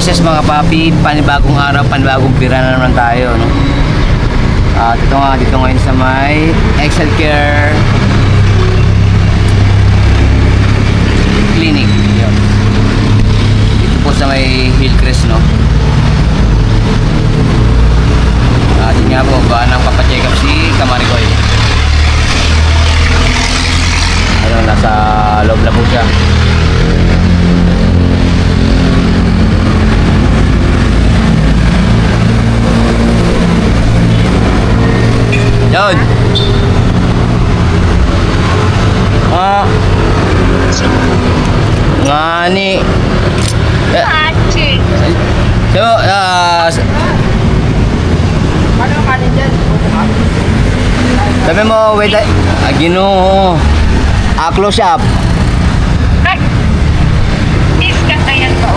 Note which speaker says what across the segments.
Speaker 1: Boses mga papi, panibagong araw, panibagong pira na naman tayo, no? At dito ngayon sa may Excel Care Clinic. Yun. Dito po sa may Hillcrest, no? At yun nga po, ba nang papacheck up si Kamarigoy. Ayun, nasa loob na po siya. Yun. Ngani. So,
Speaker 2: Ano kanin dyan?
Speaker 1: sabi mo, wait, Ginoo. Close up.
Speaker 2: Discuss na yan ba?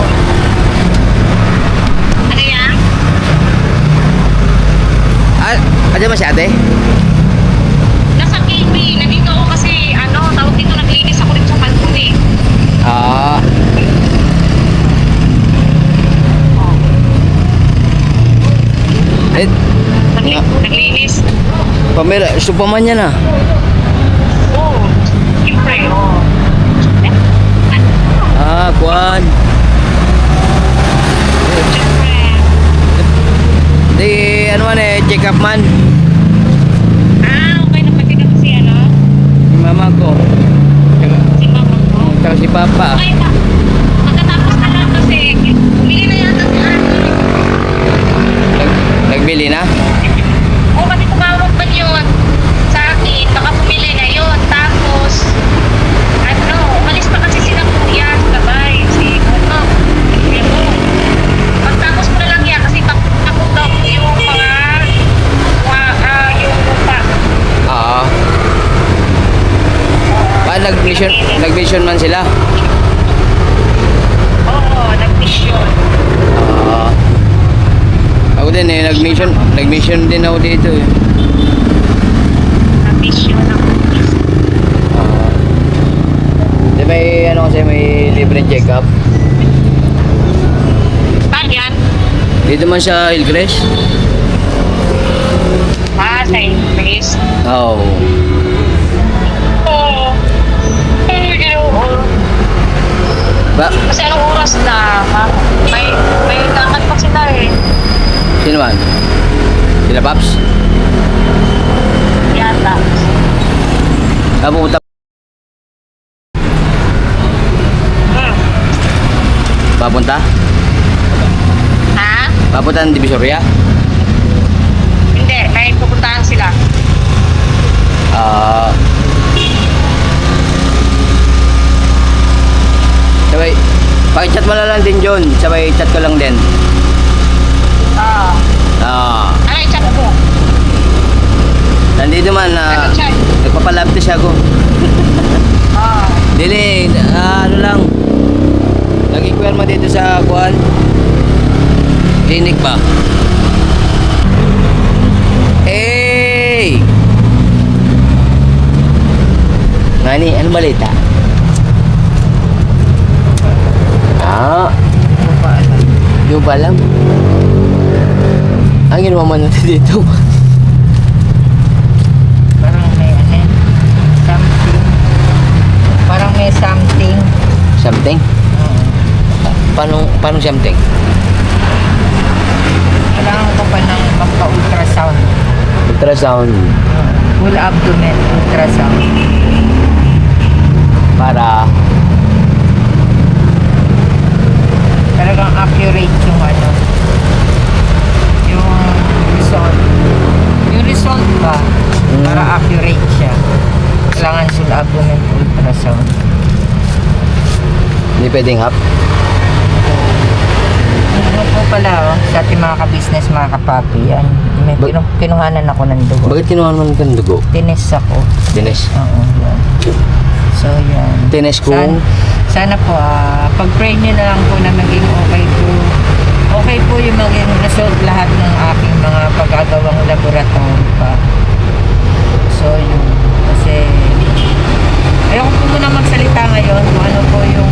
Speaker 2: Ano yan?
Speaker 1: Ano ba si ate?
Speaker 2: Nasa KB. Nandito ako kasi, tawag dito, naglinis ako rin sa balkon eh. Naglinis.
Speaker 1: Pamela, Superman yan ah.
Speaker 2: Oo. Siyempre, oo.
Speaker 1: Kuan.
Speaker 2: Siyempre.
Speaker 1: Di, ano man eh, check up man.
Speaker 2: Okay. Napati na kasi
Speaker 1: Si mama ko.
Speaker 2: si mama ko.
Speaker 1: Tsaka si papa.
Speaker 2: Okay pa. Pagkatapos na lang kasi, bumili na yata si Ani.
Speaker 1: Nagbili na?
Speaker 2: Oo, kasi tumawag pa yun sa akin. Baka bumili na yun. Tapos, umalis pa kasi sila kuya sa gabay. Si Uno. Kuya mo. Pagtapos ko na lang yan kasi takot daw yung mga yung lupa.
Speaker 1: Nag-mission man sila?
Speaker 2: Oo, nag-mission.
Speaker 1: Ako din eh, nag-mission din ako dito eh.
Speaker 2: Nag-mission ako.
Speaker 1: Di may kasi may libreng check up.
Speaker 2: Saan yan?
Speaker 1: Dito man sa Hillcrest?
Speaker 2: Sa English.
Speaker 1: Oo.
Speaker 2: Oo. Kasi anong oras na? May lakad pa sila eh.
Speaker 1: Sino man? Sila Paps?
Speaker 2: Yata.
Speaker 1: Pupunta. Papunta?
Speaker 2: Ha?
Speaker 1: Papunta ng Divisoria?
Speaker 2: Hindi, may pupuntahan sila.
Speaker 1: Sabay, pakichat mo na lang din John. Sabay chat ko lang din.
Speaker 2: Ano yung chat mo?
Speaker 1: Nandito man
Speaker 2: Ano chat?
Speaker 1: nagpapalapte siya ako. Dili, ano lang. Nag-inquire mo dito sa kuan. Clinic ba? Hey! Nani, ano balita? Di ba alam? Ang ginawa mo natin dito.
Speaker 3: Parang may something. Parang may something.
Speaker 1: Something? Paano something?
Speaker 3: Kailangan ko pa ng magpa-ultrasound.
Speaker 1: Ultrasound.
Speaker 3: Full abdomen ultrasound.
Speaker 1: Para
Speaker 3: Talagang accurate yung yung result. Yung result ba? Para accurate siya. Kailangan full abdomen ultrasound.
Speaker 1: hindi pwedeng hap.
Speaker 3: Ano po pala, sa ating mga ka-business, mga kapapi, yan. May kinuhanan ako ng dugo.
Speaker 1: Bakit kinuha naman ng dugo?
Speaker 3: Tines ako.
Speaker 1: Tines?
Speaker 3: Oo, yan. So, yan.
Speaker 1: Tines kung?
Speaker 3: Sana po, pag-pray nyo na lang po na maging okay po yung maging result lahat ng aking mga pag-agawang laboratory pa. So, yun. Kasi, ayoko po muna magsalita ngayon kung ano po yung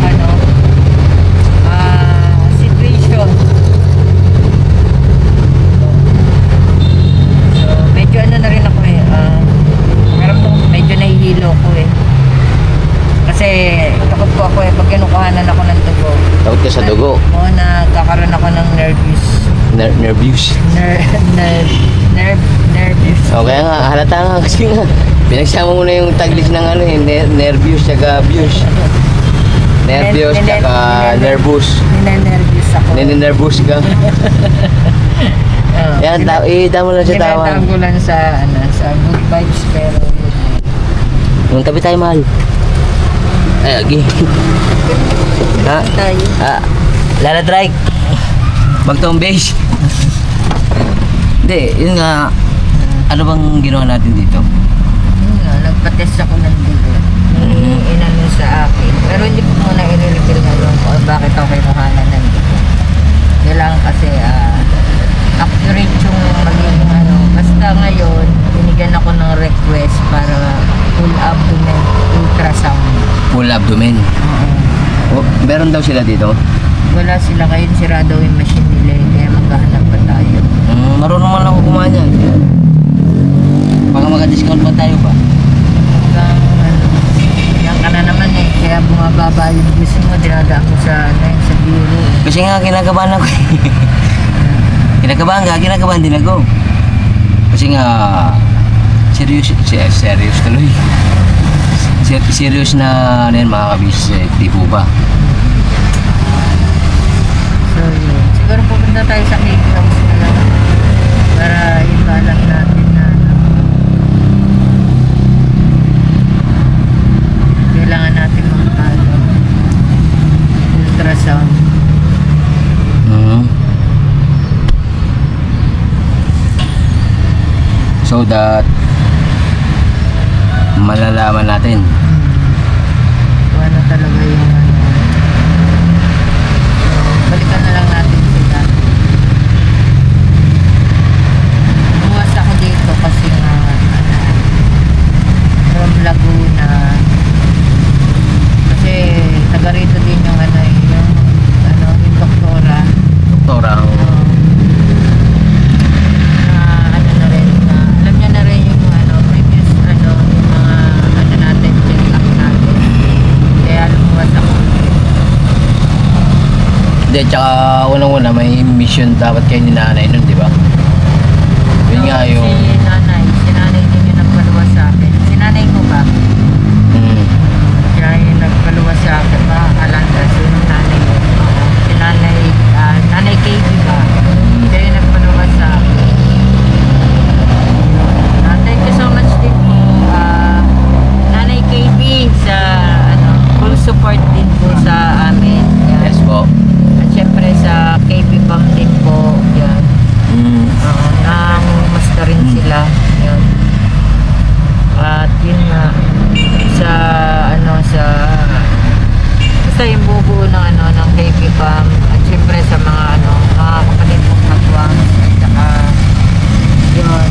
Speaker 3: situation
Speaker 1: nervous.
Speaker 3: Nervous.
Speaker 1: O kaya nga, halata nga kasi nga. Pinagsama mo na yung taglis ng ano eh, nervous tsaka abuse. Nervous tsaka nervous.
Speaker 3: Ninenervous ako.
Speaker 1: Ninenervous ka. Yan, damo lang sa tawa.
Speaker 3: Tinatawag ko lang sa, sa good vibes, pero
Speaker 1: Yung tabi tayo, mahal. Ay, agi. Ha?
Speaker 3: tayo.
Speaker 1: Lala Trike. Magtong base. Hindi, yun nga. Ano bang ginawa natin dito?
Speaker 3: Yun nga, nagpa-test ako ng dugo. Inano sa akin. Pero hindi ko muna i-reveal ngayon kung bakit ako kinuhanan ng dugo. Kailangan kasi accurate yung magiging ano. Basta ngayon, binigyan ako ng request para full abdomen ultrasound.
Speaker 1: Full abdomen. Oh, meron daw sila dito.
Speaker 3: Wala sila ngayon, sira daw yung machine nila. Kaya maghahanap pa tayo.
Speaker 1: Marunong man ako kumain yan. Baka maka-discount pa tayo ba?
Speaker 3: Hanggang yan ka na naman eh. Kaya bumababa yung gusto mo, dinadaan ko sa, sa biro.
Speaker 1: Kasi nga kinakabahan ako. Kinakabahan din ako. Kasi nga serious tuloy. Serious na ano yan mga kabis, di po ba?
Speaker 3: So yun. Siguro pupunta tayo sa cake house na lang. Para ibalang natin na kailangan natin makakalo. Ultrasound.
Speaker 1: So that malalaman natin.
Speaker 3: Kung ano talaga yung ano. So, balikan na lang natin sila. Buwas ako dito kasi nga from Laguna. Kasi taga rito din yung ano yung doktora.
Speaker 1: Doktora,
Speaker 3: Ano na rin na alam niya na rin yung previous yung mga natin check up natin. Kaya lumuwas ako.
Speaker 1: hindi, tsaka unang-una may mission dapat kayo ni nanay nun, di ba? Yun nga yung...
Speaker 3: Si nanay din yung nagpaluwas sa akin. Si nanay ko ba? Siya yung nagpaluwas sa akin. Makakalandas yung nanay ko. Si nanay KB ba? Siya yung nagpaluwas sa akin. Thank you so much din po. Nanay KB sa full support din po sa amin. Yan.
Speaker 1: Yes po.
Speaker 3: At syempre sa KB Pam din po. Yan. Nangumusta rin sila. Yun. At yun nga sa basta yung bubuo ng ng KB Pam at syempre sa mga mga kapatid kong katwang at saka yun.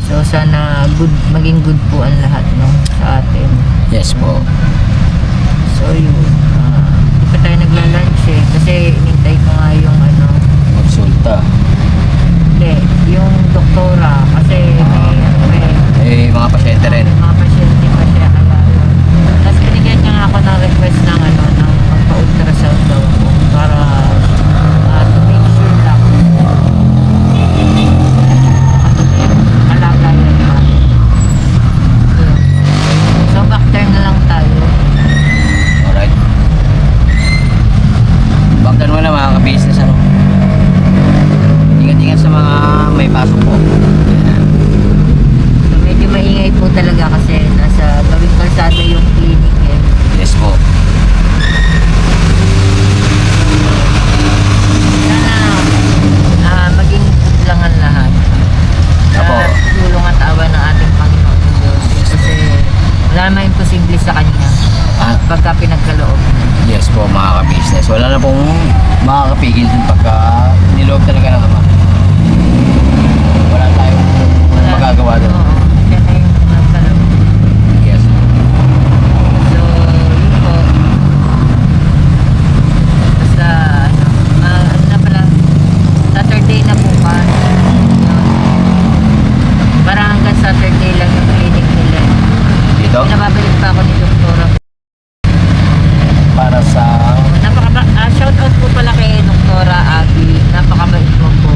Speaker 3: So sana maging good po ang lahat sa atin.
Speaker 1: Yes po.
Speaker 3: So yun. Hindi pa tayo nagla-lunch kasi inintay ko nga yung
Speaker 1: Konsulta.
Speaker 3: hindi, yung doktora kasi may
Speaker 1: Mga pasyente rin.
Speaker 3: mga pasyente pa siya kaya tapos binigyan niya nga ako ng request ng ng magpa-ultrasound daw ako para to make sure lang kalagayan pa. Yun. So back turn na lang tayo.
Speaker 1: Alright. Baktan mo na mga ka-business Ingat-ingat sa mga may pasok po.
Speaker 3: So medyo maingay po talaga kasi nasa gawing kalsada yung clinic
Speaker 1: Yes po.
Speaker 3: Sana maging good lang ang lahat.
Speaker 1: Apo.
Speaker 3: Sa tulong at awa ng ating Panginoon Diyos. Kasi wala naman imposible sa Kanya pagka pinagkaloob.
Speaker 1: Yes po mga ka-business. Wala na pong makakapigil dun pagka niloob talaga ng Ama. Wala tayong magagawa dun.
Speaker 3: Oo. Siya na yung pinagkaloob.
Speaker 1: Yes.
Speaker 3: So, yun po. Basta, na pala, Saturday na bukas. Yun. Parang hanggang Saturday lang yung clinic nila.
Speaker 1: Dito?
Speaker 3: Pinababalik pa ako ni Doktora.
Speaker 1: Para sa...
Speaker 3: Shout out po pala kay Doktora Abby. Napakabait mo po.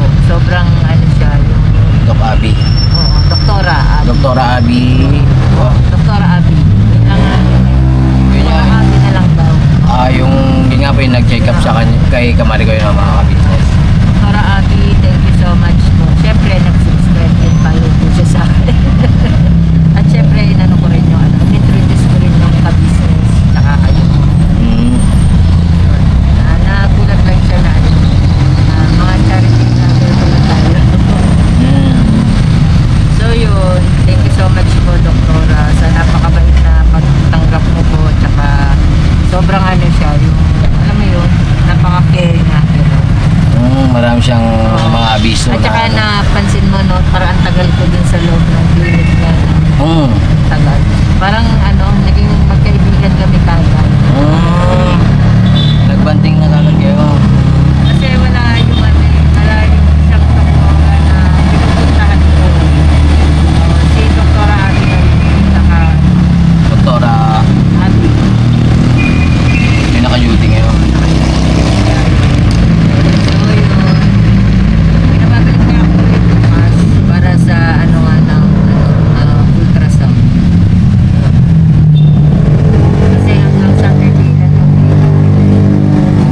Speaker 1: Kamarigoy na mga ka-business.
Speaker 3: Para Abby, thank you so much po. Siyempre, nag-subscribe and follow po siya sa akin. At siyempre, inano ko rin yung ano, introduce ko rin yung ka-business. Saka kayo. Nagulat lang siya na ano, mga charity na tulad tayo. So yun, thank you so much po, Doktora, sa napakabait na pagtanggap mo po. Tsaka sobrang ano siya, yung, alam mo yun, napaka-caring na.
Speaker 1: Marami siyang mga abiso
Speaker 3: At saka
Speaker 1: na
Speaker 3: napansin mo, no, parang ang tagal ko dun sa loob ng clinic na tagal. Parang ano, naging magkaibigan kami kagad.
Speaker 1: Nagbanting na kagad kayo.
Speaker 3: Kasi wala yung ano, wala yung isang doktora na pinupuntahan ko. Si Doktora Abby na yun, saka
Speaker 1: Doktora,
Speaker 3: Abby.
Speaker 1: yung naka-duty ngayon.
Speaker 3: So yun, pinababalik niya ako ulit bukas para sa ano nga ng ultrasound. Kasi hanggang Saturday na lang.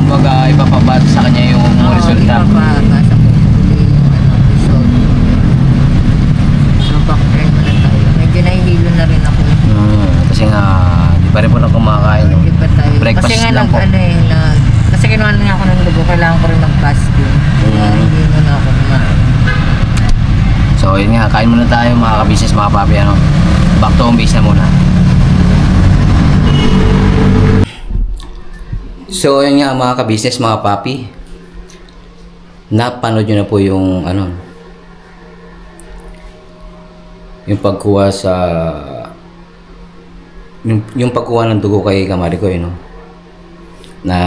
Speaker 1: Kumbaga, ipapabat sa kanya yung resulta.
Speaker 3: Ipapabasa ko uli yung result. So back-try mo na tayo. Medyo nahihilo na rin ako.
Speaker 1: Kasi nga, di pa rin po na kumakain.
Speaker 3: Hindi pa tayo.
Speaker 1: Breakfast
Speaker 3: Kasi nga
Speaker 1: lang po.
Speaker 3: kasi kinuha na ako ng dugo, kailangan ko rin mag-fasting. Kaya hindi mo na ako kumain.
Speaker 1: So, yun nga, kain muna tayo mga ka-business, mga papi, ano. Back to home base na muna. So, yun nga mga ka-business, mga papi. Napanood nyo na po yung, ano, yung pagkuha sa, yung pagkuha ng dugo kay Kamarigoy, no? Na,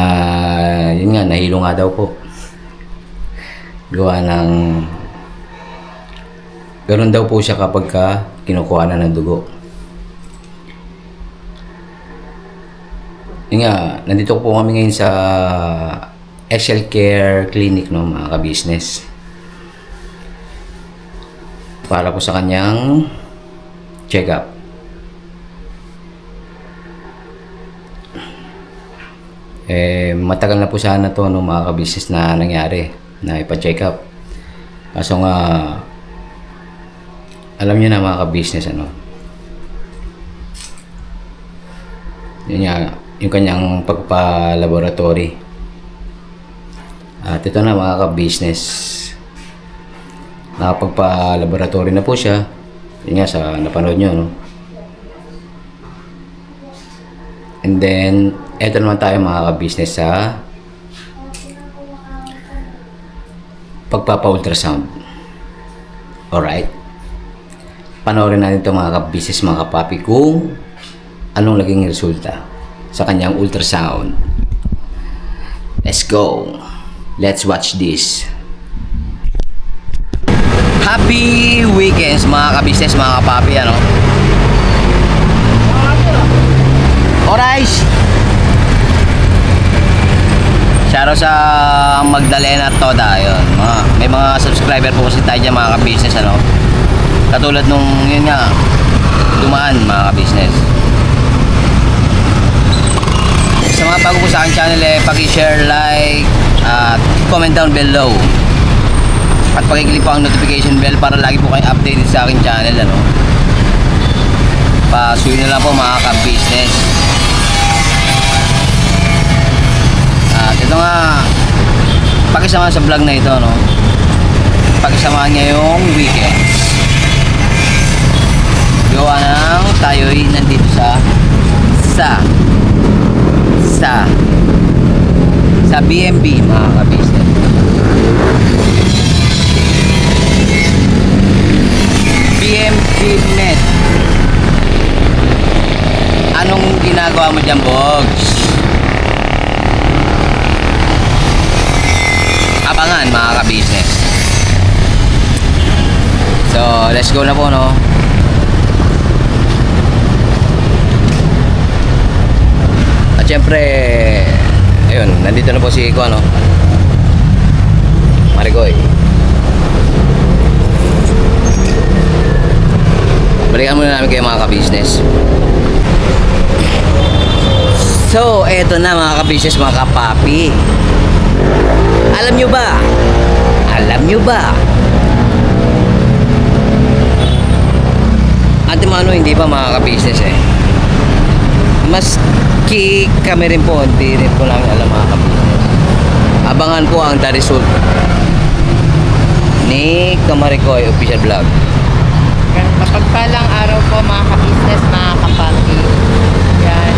Speaker 1: yun nga, nahilo nga daw po. Gawa ng, ganun daw po siya kapag kinukuha na ng dugo. Yun nga, nandito po kami ngayon sa Excel Care Clinic, no, mga ka-business. Para po sa kanyang check-up. Matagal na po sana to, no, mga ka-business na nangyari na ipa-check up. Kaso nga, alam niyo na mga ka-business, ano, yun nga, yung kanyang pagpa-laboratory. At ito na mga ka-business, nakapagpa-laboratory na po siya. Yun nga, sa napanood nyo, no. And then, eto naman tayo mga ka-business sa pagpapa-ultrasound. Alright? Panoorin natin ito mga ka-business, mga kapapi, kung anong naging resulta sa kanyang ultrasound. Let's go! Let's watch this. Happy weekends mga ka-business, mga kapapi, ano? Alright! Shoutout sa Magdalena at Toda, yun. May mga subscriber po kasi tayo dyan mga ka-business, ano. Katulad nung, yun nga, dumaan mga ka-business. Sa mga bago po sa aking channel, paki-share, like, at comment down below. At paki-click po ang notification bell para lagi po kayong updated sa aking channel, ano. Pasuyin na lang po mga ka-business. At ito nga, pakisama sa vlog na ito, no? Pakisama niya yung weekends. Gawa ng tayo'y nandito sa BMB, mga ka-business. BMB Med. Anong ginagawa mo dyan, Bogs? Abangan mga ka-business. So, let's go na po, no? At syempre, ayun, nandito na po si Iko, ano? Marigoy. Balikan muna namin kayo mga ka-business. So, eto na mga ka-business, mga kapapi. Alam nyo ba? Alam nyo ba? Antimano hindi pa makaka-business eh. Maski kami rin po, hindi rin po namin alam makaka-business. Abangan po ang the result ni Kamarikoy Official Vlog.
Speaker 3: Mapagpalang araw po mga ka-business, mga kapapi. Yan.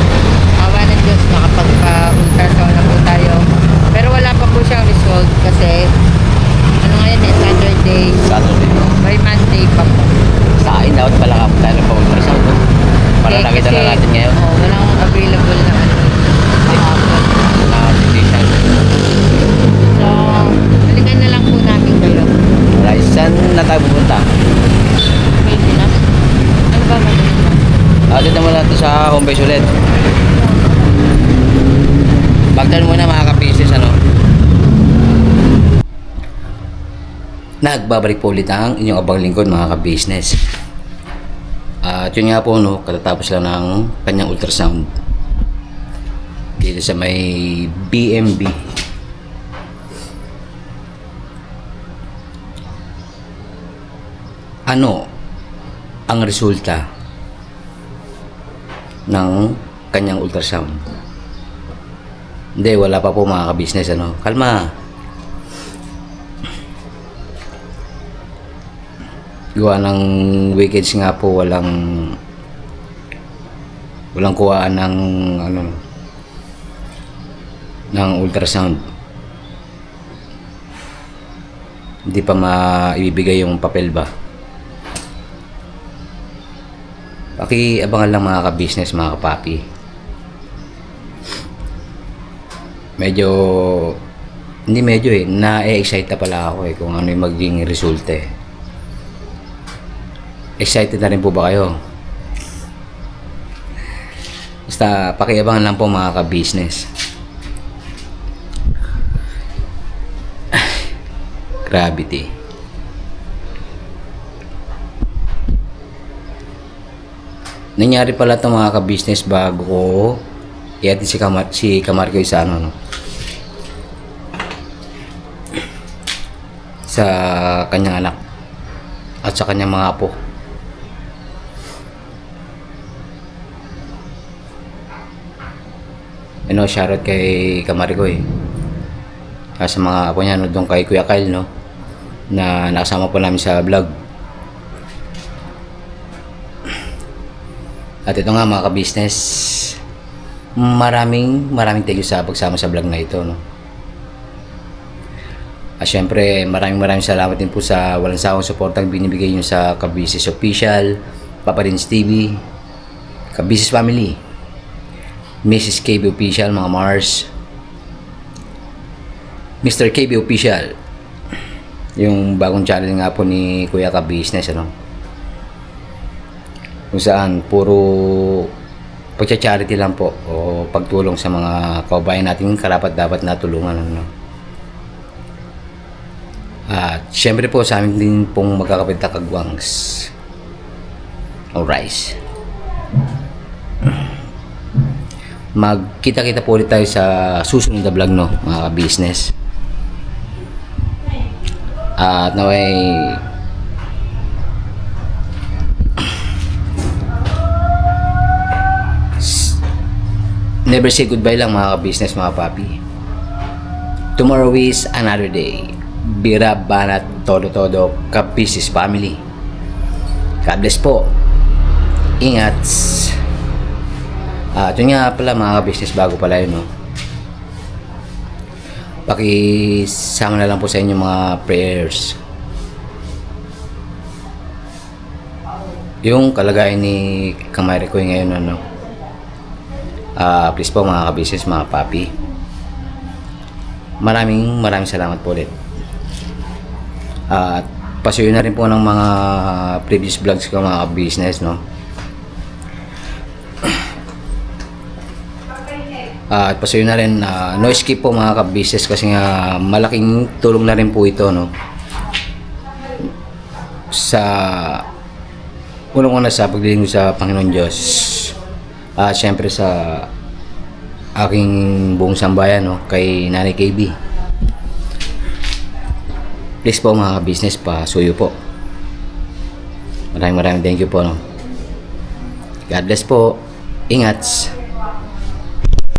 Speaker 3: Awa ng Diyos, nakapagpa-ultrasound na po tayo. Pero wala pa po siyang result kasi ano ngayon eh, Saturday.
Speaker 1: Saturday.
Speaker 3: By Monday pa po.
Speaker 1: Sa akin, dapat pala kapunta na pa ultrasound. Para
Speaker 3: Okay,
Speaker 1: nakita na
Speaker 3: kasi,
Speaker 1: natin ngayon.
Speaker 3: walang available na ano. Kahapon.
Speaker 1: Na physician.
Speaker 3: So, balikan na lang po natin kayo.
Speaker 1: Alright, saan na tayo pupunta?
Speaker 3: Pwede na. Ano ba magaling na?
Speaker 1: Dito naman natin sa home base ulit. Bagtan muna mga ka-pieces, ano? Nagbabalik po ulit ang inyong abang lingkod mga ka-business. At yun nga po, no, katatapos lang ng kanyang ultrasound dito sa may BMB. Ano ang resulta ng kanyang ultrasound? Hindi, wala pa po mga ka-business, ano? Kalma. Gawa ng weekends nga po, walang kuhaan ng ano ng ultrasound. Hindi pa maibibigay yung papel ba. Paki-abangan lang mga ka-business, mga kapapi. Na-excite na pala ako eh kung ano yung magiging resulta eh. Excited na rin po ba kayo? Basta pakiabangan lang po mga ka-business. Gravity. Nangyari pala ito mga ka-business bago ko i-atin si Kamarikoy sa ano, no? Sa kanyang anak at sa kanyang mga apo. Shoutout kay Kamarikoy. Sa mga apo niya, no, doon kay Kuya Kyle, no, na nakasama po namin sa vlog. At ito nga mga ka-business, maraming thank you sa pagsama sa vlog na ito, no. At syempre, maraming salamat din po sa walang sawang suportang binibigay nyo sa Ka-Business Official, Papa Rins TV, Ka-Business Family, Mrs. KB Official, mga Mars, Mr. KB Official, yung bagong channel nga po ni Kuya Ka-Business, ano, kung saan puro pagcha-charity lang po o pagtulong sa mga kababayan natin karapat dapat natulungan, ano. At syempre po sa amin din pong magkakapit na kagwangs. Alright. Magkita-kita po ulit tayo sa susunod na vlog, no, mga ka-business. At naway never say goodbye lang mga ka-business, mga papi. Tomorrow is another day. Bira, banat, todo, Ka-Business Family. God bless po. Ingat. At yun nga pala mga ka-business, bago pala yun, no, pakisama na lang po sa inyo mga prayers yung kalagayan ni Kamarikoy ngayon, ano. Please po mga ka-business, mga papi, maraming salamat po ulit. At pasuyo na rin po ng mga previous vlogs ko mga ka-business, no. At pasuyo na rin, no skip po mga ka-business kasi nga malaking tulong na rin po ito, no, sa unang-una sa paglilingkod sa Panginoon Diyos. At syempre sa aking buong sambayan, no, kay Nanay KB. please po mga ka-business, pasuyo po. Maraming thank you po. No? God bless po. Ingat.